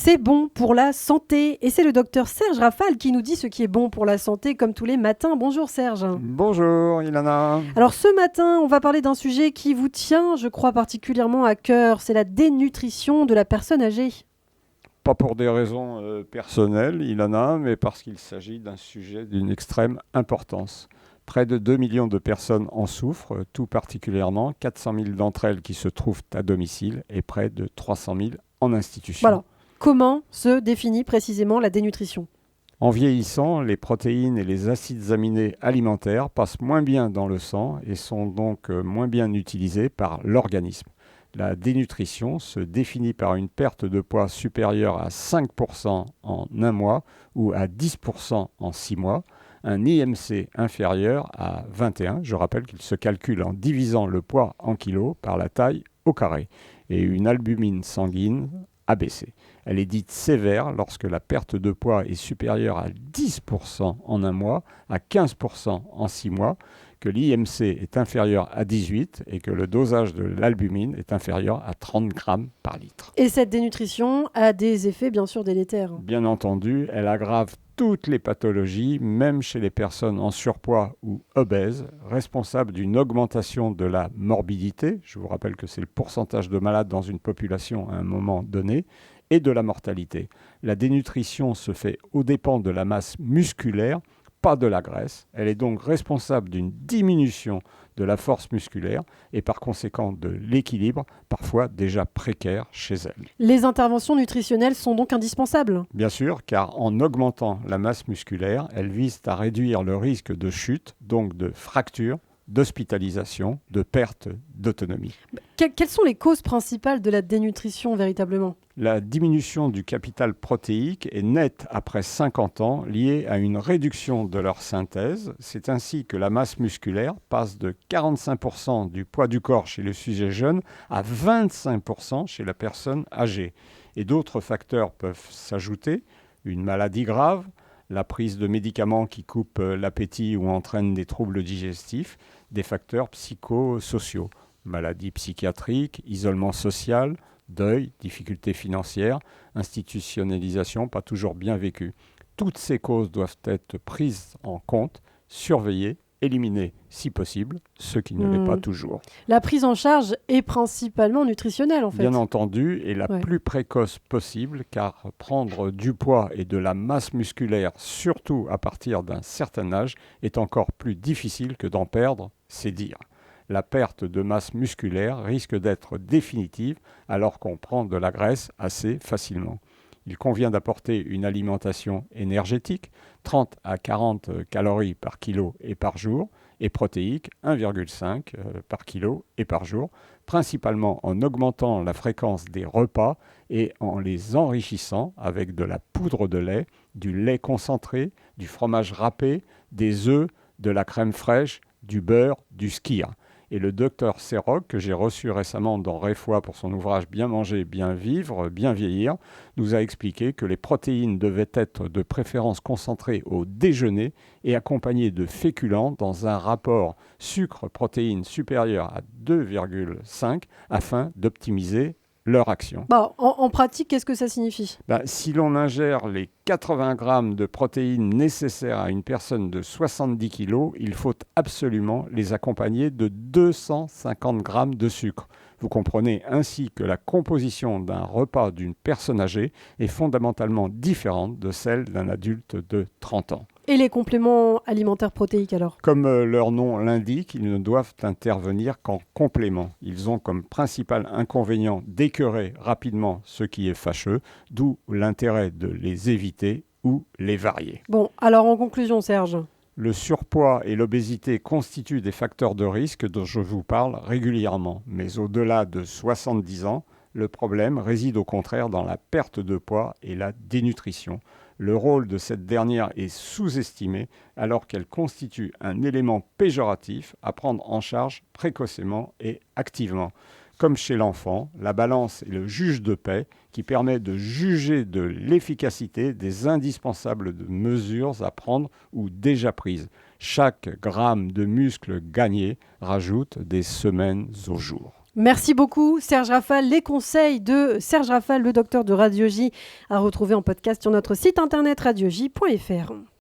c'est bon pour la santé. Et c'est le docteur Serge Rafal qui nous dit ce qui est bon pour la santé, comme tous les matins. Bonjour Serge. Bonjour Ilana. Alors ce matin, on va parler d'un sujet qui vous tient, je crois, particulièrement à cœur. C'est la dénutrition de la personne âgée. Pas pour des raisons personnelles, Ilana, mais parce qu'il s'agit d'un sujet d'une extrême importance. Près de 2 millions de personnes en souffrent, tout particulièrement 400 000 d'entre elles qui se trouvent à domicile et près de 300 000 en institution. Voilà. Comment se définit précisément la dénutrition ? En vieillissant, les protéines et les acides aminés alimentaires passent moins bien dans le sang et sont donc moins bien utilisés par l'organisme. La dénutrition se définit par une perte de poids supérieure à 5% en un mois ou à 10% en 6 mois, un IMC inférieur à 21, je rappelle qu'il se calcule en divisant le poids en kilos par la taille au carré, et une albumine sanguine abaissée. Elle est dite sévère lorsque la perte de poids est supérieure à 10% en un mois, à 15% en 6 mois, que l'IMC est inférieur à 18 et que le dosage de l'albumine est inférieur à 30 grammes par litre. Et cette dénutrition a des effets bien sûr délétères. Bien entendu, elle aggrave toutes les pathologies, même chez les personnes en surpoids ou obèses, responsables d'une augmentation de la morbidité, je vous rappelle que c'est le pourcentage de malades dans une population à un moment donné, et de la mortalité. La dénutrition se fait aux dépens de la masse musculaire, pas de la graisse. Elle est donc responsable d'une diminution de la force musculaire et par conséquent de l'équilibre, parfois déjà précaire chez elle. Les interventions nutritionnelles sont donc indispensables. Bien sûr, car en augmentant la masse musculaire, elles visent à réduire le risque de chute, donc de fracture, d'hospitalisation, de perte d'autonomie. Quelles sont les causes principales de la dénutrition véritablement ? La diminution du capital protéique est nette après 50 ans, liée à une réduction de leur synthèse. C'est ainsi que la masse musculaire passe de 45% du poids du corps chez le sujet jeune à 25% chez la personne âgée. Et d'autres facteurs peuvent s'ajouter, une maladie grave, la prise de médicaments qui coupent l'appétit ou entraînent des troubles digestifs, des facteurs psychosociaux, maladies psychiatriques, isolement social, deuil, difficultés financières, institutionnalisation pas toujours bien vécue. Toutes ces causes doivent être prises en compte, surveillées, éliminées si possible, ce qui ne l'est pas toujours. La prise en charge est principalement nutritionnelle en fait. Bien entendu, et la plus précoce possible, car prendre du poids et de la masse musculaire, surtout à partir d'un certain âge, est encore plus difficile que d'en perdre, c'est dire. La perte de masse musculaire risque d'être définitive alors qu'on prend de la graisse assez facilement. Il convient d'apporter une alimentation énergétique, 30 à 40 calories par kilo et par jour, et protéique, 1,5 par kilo et par jour, principalement en augmentant la fréquence des repas et en les enrichissant avec de la poudre de lait, du lait concentré, du fromage râpé, des œufs, de la crème fraîche, du beurre, du skyr. Et le docteur Serroc, que j'ai reçu récemment dans Réfoy pour son ouvrage Bien manger, bien vivre, bien vieillir, nous a expliqué que les protéines devaient être de préférence concentrées au déjeuner et accompagnées de féculents dans un rapport sucre-protéines supérieur à 2,5 afin d'optimiser leur action. En pratique, qu'est-ce que ça signifie ? Si l'on ingère les 80 grammes de protéines nécessaires à une personne de 70 kg, il faut absolument les accompagner de 250 grammes de sucre. Vous comprenez ainsi que la composition d'un repas d'une personne âgée est fondamentalement différente de celle d'un adulte de 30 ans. Et les compléments alimentaires protéiques alors ? Comme leur nom l'indique, ils ne doivent intervenir qu'en complément. Ils ont comme principal inconvénient d'écœurer rapidement ce qui est fâcheux, d'où l'intérêt de les éviter ou les varier. Bon, alors en conclusion Serge ? Le surpoids et l'obésité constituent des facteurs de risque dont je vous parle régulièrement. Mais au-delà de 70 ans, le problème réside au contraire dans la perte de poids et la dénutrition. Le rôle de cette dernière est sous-estimé alors qu'elle constitue un élément péjoratif à prendre en charge précocement et activement. Comme chez l'enfant, la balance est le juge de paix qui permet de juger de l'efficacité des indispensables mesures à prendre ou déjà prises. Chaque gramme de muscle gagné rajoute des semaines au jour. Merci beaucoup Serge Rafal. Les conseils de Serge Rafal, le docteur de radiologie, à retrouver en podcast sur notre site internet radiologie.fr.